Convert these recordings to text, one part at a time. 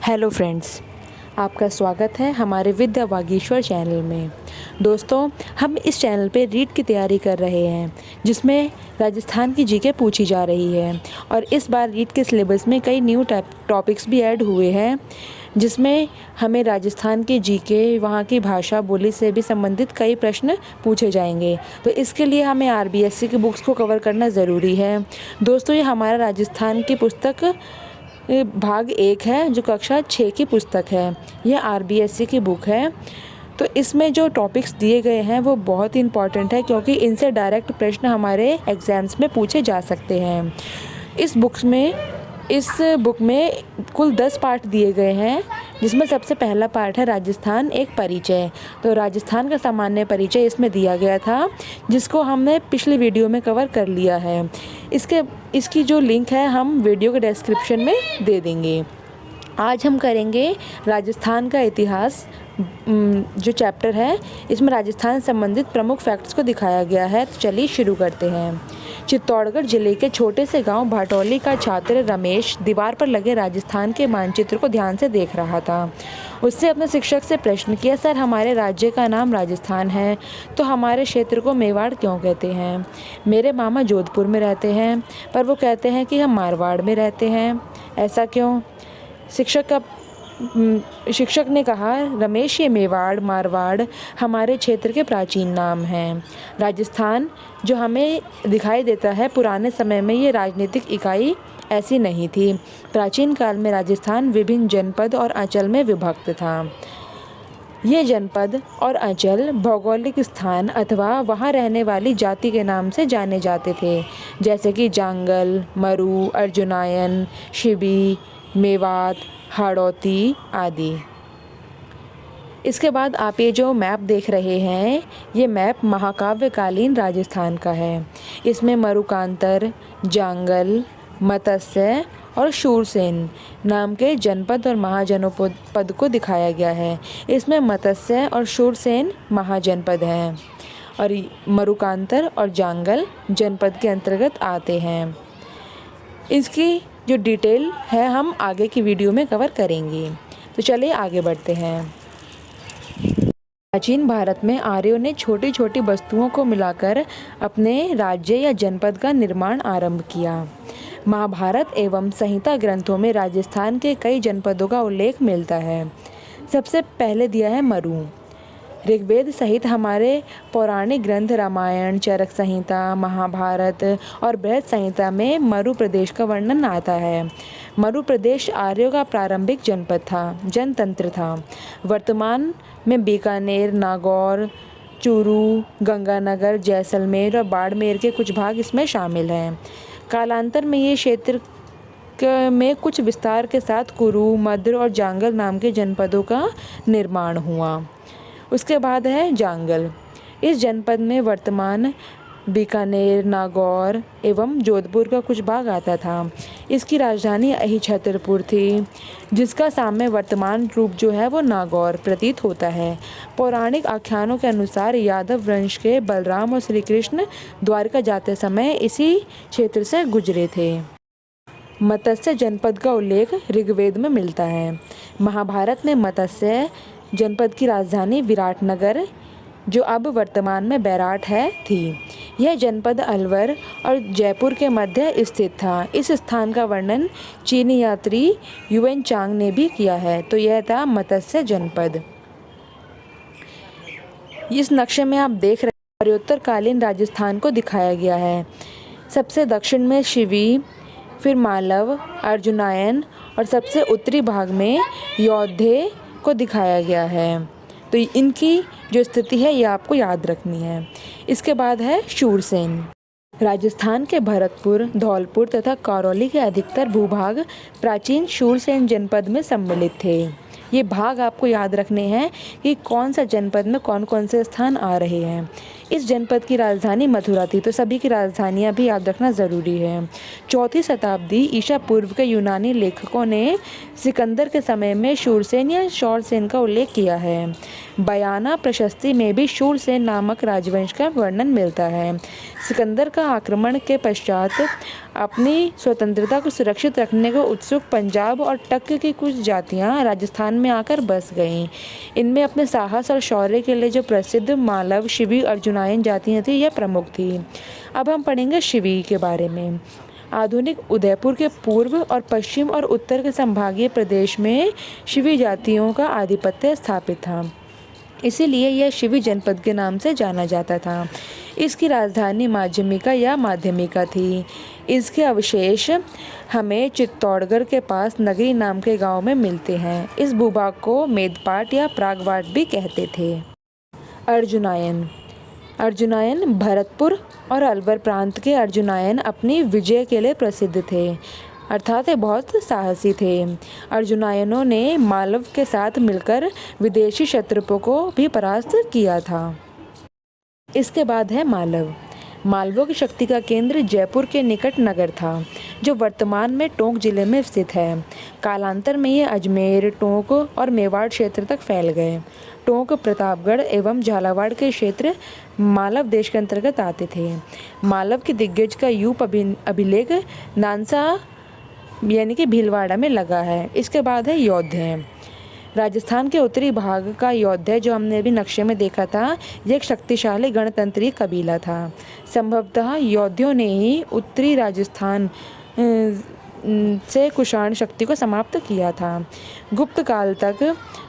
Hello friends, आपका स्वागत है हमारे विद्या वागीश्वर चैनल में। दोस्तों, हम इस चैनल पे रीट की तैयारी कर रहे हैं जिसमें राजस्थान की जीके पूछी जा रही है और इस बार रीट के सिलेबस में कई न्यू टॉपिक्स भी ऐड हुए हैं जिसमें हमें राजस्थान की जीके, वहाँ की भाषा बोली से भी संबंधित कई प्रश्न पूछे जाएंगे। तो इसके लिए हमें आरबीएससी की बुक्स को कवर करना ज़रूरी है। दोस्तों, ये हमारा राजस्थान की पुस्तक भाग 1 है जो कक्षा 6 की पुस्तक है। यह आरबीएससी की बुक है। तो इसमें जो टॉपिक्स दिए गए हैं वो बहुत ही इम्पॉर्टेंट है क्योंकि इनसे डायरेक्ट प्रश्न हमारे एग्ज़ाम्स में पूछे जा सकते हैं। इस बुक में कुल 10 पार्ट दिए गए हैं जिसमें सबसे पहला पार्ट है राजस्थान एक परिचय। तो राजस्थान का सामान्य परिचय इसमें दिया गया था जिसको हमने पिछली वीडियो में कवर कर लिया है। इसकी जो लिंक है हम वीडियो के डिस्क्रिप्शन में दे देंगे। आज हम करेंगे राजस्थान का इतिहास। जो चैप्टर है इसमें राजस्थान से संबंधित प्रमुख फैक्ट्स को दिखाया गया है। तो चलिए शुरू करते हैं। चित्तौड़गढ़ जिले के छोटे से गांव भाटौली का छात्र रमेश दीवार पर लगे राजस्थान के मानचित्र को ध्यान से देख रहा था। उससे अपने शिक्षक से प्रश्न किया, सर हमारे राज्य का नाम राजस्थान है तो हमारे क्षेत्र को मेवाड़ क्यों कहते हैं? मेरे मामा जोधपुर में रहते हैं पर वो कहते हैं कि हम मारवाड़ में रहते हैं, ऐसा क्यों? शिक्षक ने कहा, रमेश ये मेवाड़ मारवाड़ हमारे क्षेत्र के प्राचीन नाम हैं। राजस्थान जो हमें दिखाई देता है पुराने समय में ये राजनीतिक इकाई ऐसी नहीं थी। प्राचीन काल में राजस्थान विभिन्न जनपद और अंचल में विभक्त था। ये जनपद और अंचल भौगोलिक स्थान अथवा वहाँ रहने वाली जाति के नाम से जाने जाते थे, जैसे कि जांगल, मरु, अर्जुनायन, शिबी, मेवात, हाड़ौती आदि। इसके बाद आप ये जो मैप देख रहे हैं ये मैप महाकाव्यकालीन राजस्थान का है। इसमें मरुकांतर, जांगल, मत्स्य और शूरसेन नाम के जनपद और महाजनपद को दिखाया गया है। इसमें मत्स्य और शूरसेन महाजनपद हैं और मरुकांतर और जांगल जनपद के अंतर्गत आते हैं। इसकी जो डिटेल है हम आगे की वीडियो में कवर करेंगे। तो चलिए आगे बढ़ते हैं। प्राचीन भारत में आर्यों ने छोटी छोटी वस्तुओं को मिलाकर अपने राज्य या जनपद का निर्माण आरंभ किया। महाभारत एवं संहिता ग्रंथों में राजस्थान के कई जनपदों का उल्लेख मिलता है। सबसे पहले दिया है मरु। ऋग्वेद सहित हमारे पौराणिक ग्रंथ रामायण, चरक संहिता, महाभारत और बृहद संहिता में मरु प्रदेश का वर्णन आता है। मरु प्रदेश आर्यों का प्रारंभिक जनतंत्र था। वर्तमान में बीकानेर, नागौर, चूरू, गंगानगर, जैसलमेर और बाड़मेर के कुछ भाग इसमें शामिल हैं। कालांतर में ये क्षेत्र में कुछ विस्तार के साथ कुरु, मद्र और जांगल नाम के जनपदों का निर्माण हुआ। उसके बाद है जांगल। इस जनपद में वर्तमान बीकानेर, नागौर एवं जोधपुर का कुछ भाग आता था। इसकी राजधानी अहिछत्रपुर थी जिसका साम्य वर्तमान रूप जो है वो नागौर प्रतीत होता है। पौराणिक आख्यानों के अनुसार यादव वंश के बलराम और श्री कृष्ण द्वारका जाते समय इसी क्षेत्र से गुजरे थे। मत्स्य जनपद का उल्लेख ऋग्वेद में मिलता है। महाभारत में मत्स्य जनपद की राजधानी विराटनगर, जो अब वर्तमान में बैराट है, थी। यह जनपद अलवर और जयपुर के मध्य स्थित था। इस स्थान का वर्णन चीनी यात्री युएन चांग ने भी किया है। तो यह था मत्स्य जनपद। इस नक्शे में आप देख रहे हैं प्रत्योत्तरकालीन राजस्थान को दिखाया गया है। सबसे दक्षिण में शिवी, फिर मालव, अर्जुनायन और सबसे उत्तरी भाग में योद्धे को दिखाया गया है। तो इनकी जो स्थिति है ये आपको याद रखनी है। इसके बाद है शूरसेन। राजस्थान के भरतपुर, धौलपुर तथा करौली के अधिकतर भूभाग प्राचीन शूरसेन जनपद में सम्मिलित थे। ये भाग आपको याद रखने हैं कि कौन सा जनपद में कौन कौन से स्थान आ रहे हैं। इस जनपद की राजधानी मथुरा थी। तो सभी की राजधानियाँ भी याद रखना ज़रूरी है। 4वीं शताब्दी ईसा पूर्व के यूनानी लेखकों ने सिकंदर के समय में शूरसेन या शौरसेन का उल्लेख किया है। बयाना प्रशस्ति में भी शूरसेन नामक राजवंश का वर्णन मिलता है। सिकंदर का आक्रमण के पश्चात अपनी स्वतंत्रता को सुरक्षित रखने को उत्सुक पंजाब और टक्क की कुछ जातियां राजस्थान में आकर बस गईं। इनमें अपने साहस और शौर्य के लिए जो प्रसिद्ध मालव, शिवी, अर्जुनायन जातियां थी, यह प्रमुख थी। अब हम पढ़ेंगे शिवी के बारे में। आधुनिक उदयपुर के पूर्व और पश्चिम और उत्तर के संभागीय प्रदेश में शिवी जातियों का आधिपत्य स्थापित था। इसीलिए यह शिवी जनपद के नाम से जाना जाता था। इसकी राजधानी माध्यमिका या माध्यमिका थी। इसके अवशेष हमें चित्तौड़गढ़ के पास नगरी नाम के गांव में मिलते हैं। इस भूभाग को मेदपाट या प्रागवाट भी कहते थे। अर्जुनायन भरतपुर और अलवर प्रांत के अर्जुनायन अपनी विजय के लिए प्रसिद्ध थे, अर्थात बहुत साहसी थे। अर्जुनायनों ने मालव के साथ मिलकर विदेशी शत्रुओं को भी परास्त किया था। इसके बाद है मालव। मालवों की शक्ति का केंद्र जयपुर के निकट नगर था, जो वर्तमान में टोंक जिले में स्थित है। कालांतर में ये अजमेर, टोंक और मेवाड़ क्षेत्र तक फैल गए। टोंक, प्रतापगढ़ एवं झालावाड़ के क्षेत्र मालव देश के अंतर्गत आते थे। मालव के दिग्गज का यूप अभिलेख नानसा यानी कि भीलवाड़ा में लगा है। इसके बाद है यौध्य। राजस्थान के उत्तरी भाग का यौध्य, जो हमने अभी नक्शे में देखा था, यह एक शक्तिशाली गणतंत्री कबीला था। संभवतः यौध्यों ने ही उत्तरी राजस्थान से कुषाण शक्ति को समाप्त किया था। गुप्त काल तक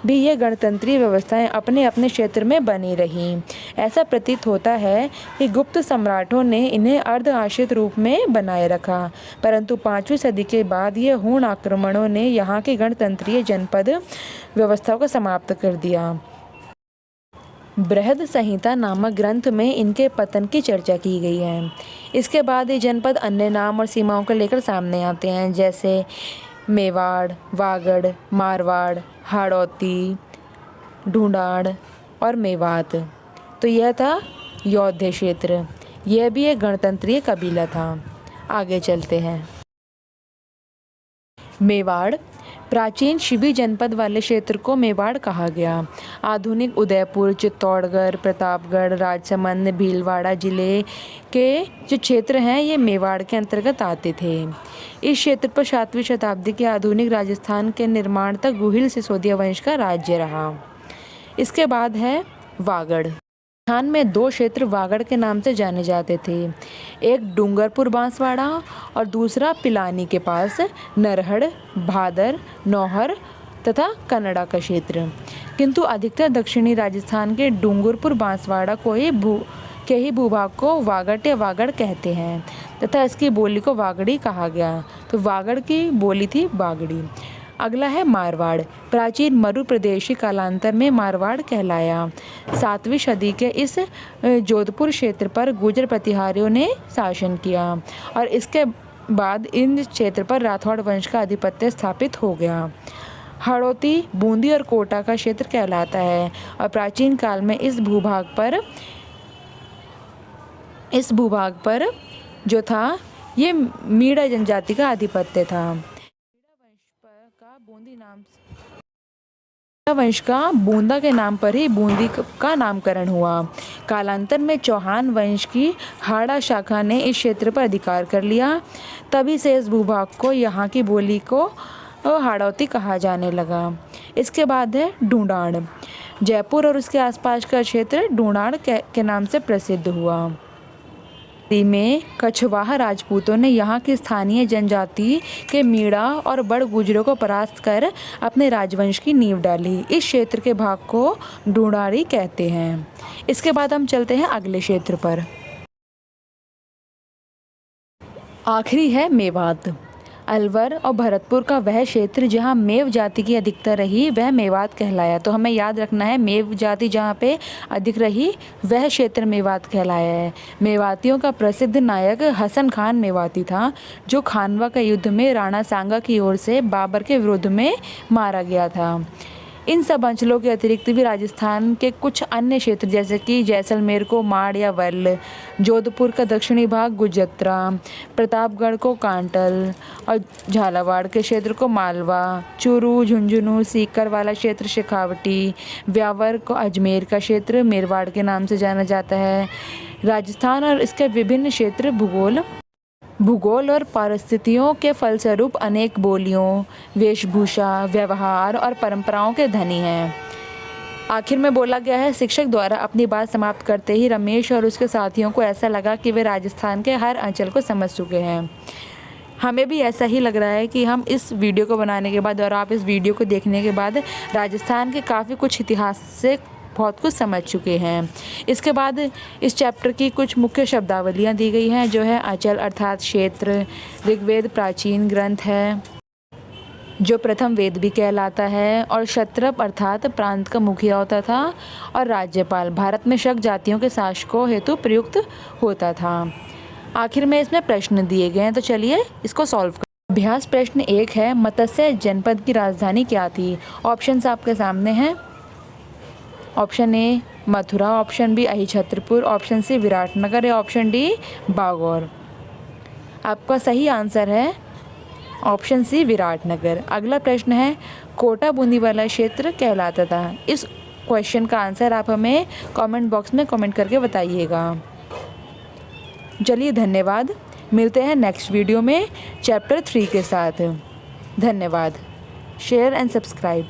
भी ये गणतंत्रीय व्यवस्थाएं अपने अपने क्षेत्र में बनी रहीं। ऐसा प्रतीत होता है कि गुप्त सम्राटों ने इन्हें अर्ध आश्रित रूप में बनाए रखा, परंतु 5वीं सदी के बाद ये हूण आक्रमणों ने यहाँ की गणतंत्रीय जनपद व्यवस्था को समाप्त कर दिया। बृहद संहिता नामक ग्रंथ में इनके पतन की चर्चा की गई है। इसके बाद ये जनपद अन्य नाम और सीमाओं को लेकर सामने आते हैं, जैसे मेवाड़, वागड़, मारवाड़, हाड़ौती, ढूंढाड़ और मेवात। तो यह था यौध्य क्षेत्र। यह भी एक गणतंत्रीय कबीला था। आगे चलते हैं। मेवाड़। प्राचीन शिवी जनपद वाले क्षेत्र को मेवाड़ कहा गया। आधुनिक उदयपुर, चित्तौड़गढ़, प्रतापगढ़, राजसमंद, भीलवाड़ा जिले के जो क्षेत्र हैं, ये मेवाड़ के अंतर्गत आते थे। इस क्षेत्र पर 7वीं शताब्दी के आधुनिक राजस्थान के निर्माण तक गुहिल सिसोदिया वंश का राज्य रहा। इसके बाद है वागड़। राजस्थान में 2 क्षेत्र वागड़ के नाम से जाने जाते थे। एक डूंगरपुर बांसवाड़ा और दूसरा पिलानी के पास नरहड़, भादर, नौहर तथा कन्नड़ा का क्षेत्र। किंतु अधिकतर दक्षिणी राजस्थान के डूंगरपुर बांसवाड़ा के ही भूभाग को वागड़ या वागड़ कहते हैं तथा इसकी बोली को वागड़ी कहा गया। तो वागड़ की बोली थी वागड़ी। अगला है मारवाड़। प्राचीन मरु प्रदेशी कालांतर में मारवाड़ कहलाया। 7वीं सदी के इस जोधपुर क्षेत्र पर गुर्जर प्रतिहारियों ने शासन किया और इसके बाद इन क्षेत्र पर राठौड़ वंश का आधिपत्य स्थापित हो गया। हाड़ौती बूंदी और कोटा का क्षेत्र कहलाता है और प्राचीन काल में इस भूभाग पर जो था, ये मीणा जनजाति का आधिपत्य था। वंश का बूंदा के नाम पर ही बूंदी का नामकरण हुआ। कालांतर में चौहान वंश की हाड़ा शाखा ने इस क्षेत्र पर अधिकार कर लिया। तभी से इस भूभाग को यहाँ की बोली को हाड़ौती कहा जाने लगा। इसके बाद है ढूंढाड़। जयपुर और उसके आसपास का क्षेत्र ढूंढाड़ के नाम से प्रसिद्ध हुआ। में कछवाहा राजपूतों ने यहाँ की स्थानीय जनजाति के मीणा और बड़ गुजरों को परास्त कर अपने राजवंश की नींव डाली। इस क्षेत्र के भाग को ढूंढाड़ी कहते हैं। इसके बाद हम चलते हैं अगले क्षेत्र पर। आखिरी है मेवात। अलवर और भरतपुर का वह क्षेत्र जहाँ मेव जाति की अधिकता रही, वह मेवात कहलाया। तो हमें याद रखना है, मेव जाति जहाँ पे अधिक रही, वह क्षेत्र मेवात कहलाया है। मेवातियों का प्रसिद्ध नायक हसन खान मेवाती था, जो खानवा के युद्ध में राणा सांगा की ओर से बाबर के विरुद्ध में मारा गया था। इन सब अंचलों के अतिरिक्त भी राजस्थान के कुछ अन्य क्षेत्र जैसे कि जैसलमेर को माड़ या वर्ल, जोधपुर का दक्षिणी भाग गुजराता, प्रतापगढ़ को कांटल और झालावाड़ के क्षेत्र को मालवा, चूरू, झुंझुनू, सीकर वाला क्षेत्र शेखावटी, व्यावर को अजमेर का क्षेत्र मेरवाड़ के नाम से जाना जाता है। राजस्थान और इसके विभिन्न क्षेत्र भूगोल और परिस्थितियों के फलस्वरूप अनेक बोलियों, वेशभूषा, व्यवहार और परंपराओं के धनी हैं। आखिर में बोला गया है, शिक्षक द्वारा अपनी बात समाप्त करते ही रमेश और उसके साथियों को ऐसा लगा कि वे राजस्थान के हर अंचल को समझ चुके हैं। हमें भी ऐसा ही लग रहा है कि हम इस वीडियो को बनाने के बाद और आप इस वीडियो को देखने के बाद राजस्थान के काफ़ी कुछ इतिहास से बहुत कुछ समझ चुके हैं। इसके बाद इस चैप्टर की कुछ मुख्य शब्दावलियाँ दी गई हैं, जो है अंचल अर्थात क्षेत्र। ऋग्वेद प्राचीन ग्रंथ है जो प्रथम वेद भी कहलाता है, और क्षत्रप अर्थात प्रांत का मुखिया होता था, और राज्यपाल भारत में शक जातियों के शासकों हेतु प्रयुक्त होता था। आखिर में इसमें प्रश्न दिए गए हैं, तो चलिए इसको सॉल्व करें। अभ्यास प्रश्न 1 है, मत्स्य जनपद की राजधानी क्या थी? ऑप्शंस आपके सामने हैं। Option A Mathura, option B Ahichhatrapur, option C Viratnagar या ऑप्शन डी बागौर। आपका सही आंसर है ऑप्शन सी विराटनगर। अगला प्रश्न है, कोटा बूंदी वाला क्षेत्र कहलाता था। इस क्वेश्चन का आंसर आप हमें कमेंट बॉक्स में कमेंट करके बताइएगा। चलिए धन्यवाद, मिलते हैं नेक्स्ट वीडियो में चैप्टर 3 के साथ। धन्यवाद। Share and subscribe.